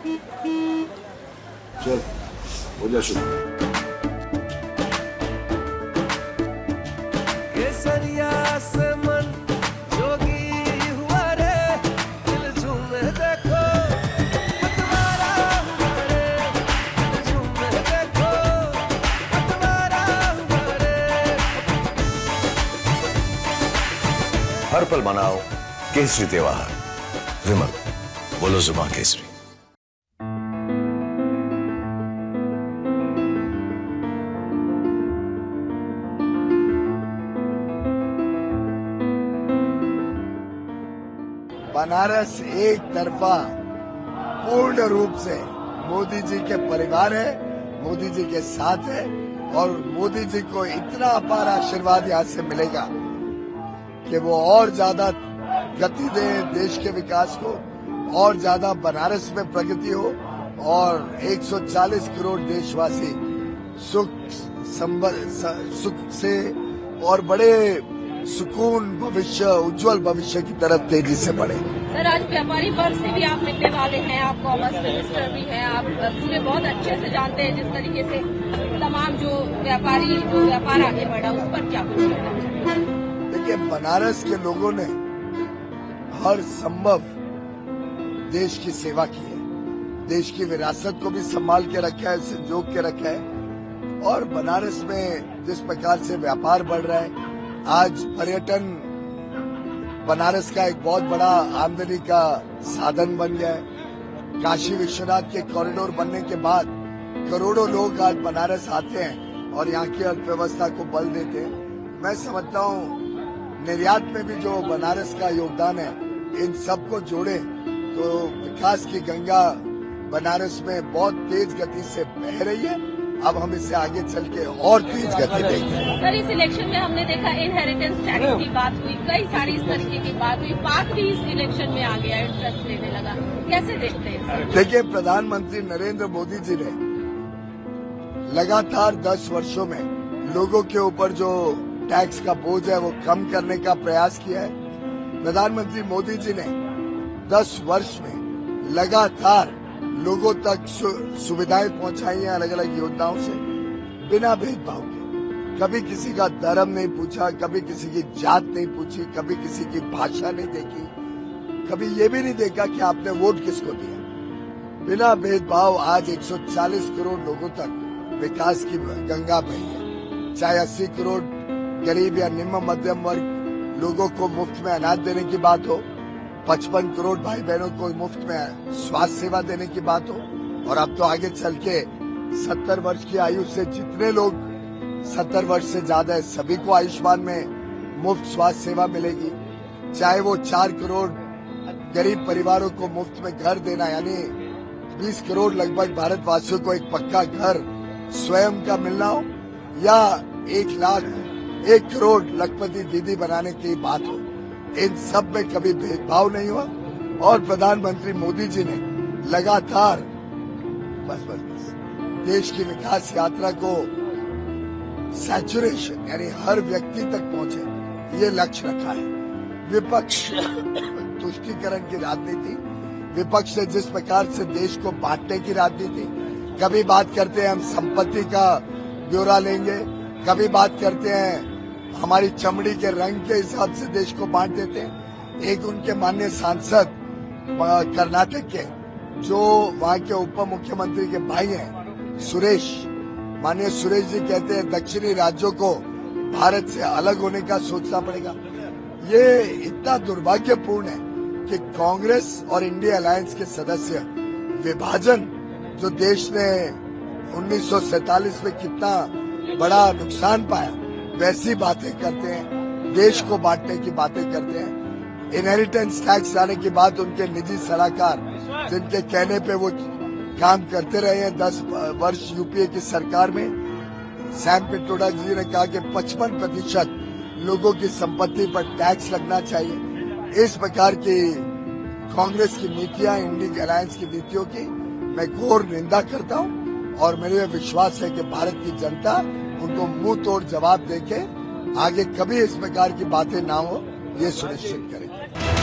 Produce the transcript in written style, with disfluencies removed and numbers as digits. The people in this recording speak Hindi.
चल हो जा शुरू। केसरिया से मन जोगी हुआ रे, दिल झूमे देखो पतवारा हुआ रे, दिल झूमे देखो पतवारा हुआ रे। हर पल मनाओ केसरी त्योहार। विमल, बोलो जुबान केसरी। बनारस एक तरफा पूर्ण रूप से मोदी जी के परिवार है, मोदी जी के साथ है और मोदी जी को इतना अपार आशीर्वाद यहाँ से मिलेगा कि वो और ज्यादा गति दे देश के विकास को, और ज्यादा बनारस में प्रगति हो और 140 करोड़ देशवासी सुख से और बड़े सुकून भविष्य, उज्जवल भविष्य की तरफ तेजी से बढ़े। सर, आज व्यापारी वर्ग से भी आप मिलने वाले हैं, आप कॉमर्स मिनिस्टर भी हैं, आप पूरे बहुत अच्छे से जानते हैं जिस तरीके से तमाम जो व्यापार आगे बढ़ा, उस पर क्या कुछ कहना चाहिए? देखिए, बनारस के लोगों ने हर संभव देश की सेवा की है, देश की विरासत को भी संभाल के रखा है, संजो के रखा है और बनारस में जिस प्रकार से व्यापार बढ़ रहा है, आज पर्यटन बनारस का एक बहुत बड़ा आमदनी का साधन बन गया है। काशी विश्वनाथ के कॉरिडोर बनने के बाद करोड़ों लोग आज बनारस आते हैं और यहाँ की अर्थव्यवस्था को बल देते हैं। मैं समझता हूँ निर्यात में भी जो बनारस का योगदान है, इन सबको जोड़े तो विकास की गंगा बनारस में बहुत तेज गति से बह रही है। अब हम इससे आगे चल के और तेज गति देंगे। सर, इस इलेक्शन में हमने देखा इनहेरिटेंस टैक्स की बात हुई, कई सारी इस तरीके की बात हुई, पाक भी इस इलेक्शन में आ गया, इंटरेस्ट लेने लगा, कैसे देखते हैं? देखिए, प्रधानमंत्री नरेंद्र मोदी जी ने लगातार 10 वर्षों में लोगों के ऊपर जो टैक्स का बोझ है वो कम करने का प्रयास किया है। प्रधानमंत्री मोदी जी ने 10 वर्ष में लगातार लोगों तक सुविधाएं पहुंचाई हैं अलग अलग योजनाओं से, बिना भेदभाव के। कभी किसी का धर्म नहीं पूछा, कभी किसी की जात नहीं पूछी, कभी किसी की भाषा नहीं देखी, कभी ये भी नहीं देखा कि आपने वोट किसको दिया। बिना भेदभाव आज 140 करोड़ लोगों तक विकास की गंगा बही है। चाहे 80 करोड़ गरीब या निम्न मध्यम वर्ग लोगों को मुफ्त में अनाज देने की बात हो, 55 करोड़ भाई बहनों को मुफ्त में स्वास्थ्य सेवा देने की बात हो, और अब तो आगे चल के 70 वर्ष की आयु से जितने लोग 70 वर्ष से ज्यादा है, सभी को आयुष्मान में मुफ्त स्वास्थ्य सेवा मिलेगी। चाहे वो 4 करोड़ गरीब परिवारों को मुफ्त में घर देना, यानी 20 करोड़ लगभग भारतवासियों को एक पक्का घर स्वयं का मिलना हो, या 1 करोड़ लखपति दीदी बनाने की बात हो, इन सब में कभी भेदभाव नहीं हुआ। और प्रधानमंत्री मोदी जी ने लगातार बस देश की विकास यात्रा को सैचुरेशन यानी हर व्यक्ति तक पहुंचे, ये लक्ष्य रखा है। विपक्ष तुष्टीकरण की राजनीति, विपक्ष ने जिस प्रकार से देश को बांटने की राजनीति, कभी बात करते हैं हम संपत्ति का ब्यौरा लेंगे, कभी बात करते हैं हमारी चमड़ी के रंग के हिसाब से देश को बांट देते हैं। एक उनके माननीय सांसद कर्नाटक के, जो वहाँ के उप मुख्यमंत्री के भाई हैं, सुरेश, माननीय सुरेश जी कहते हैं दक्षिणी राज्यों को भारत से अलग होने का सोचना पड़ेगा। ये इतना दुर्भाग्यपूर्ण है कि कांग्रेस और इंडिया अलायंस के सदस्य विभाजन, जो देश ने 1947 में कितना बड़ा नुकसान पाया, वैसी बातें करते हैं, देश को बांटने की बातें करते हैं। इनहेरिटेंस टैक्स लाने की बात उनके निजी सलाहकार, जिनके कहने पे वो काम करते रहे हैं 10 वर्ष यूपीए की सरकार में, सैम पिट्रोडा जी ने कहा कि 55% लोगों की संपत्ति पर टैक्स लगना चाहिए। इस प्रकार की कांग्रेस की नीतियां, इंडिया अलायंस की नीतियों की मैं घोर निंदा करता हूं और मेरे विश्वास है कि भारत की जनता उनको मुंह तोड़ जवाब देके आगे कभी इस प्रकार की बातें ना हो, ये सुनिश्चित करेगी।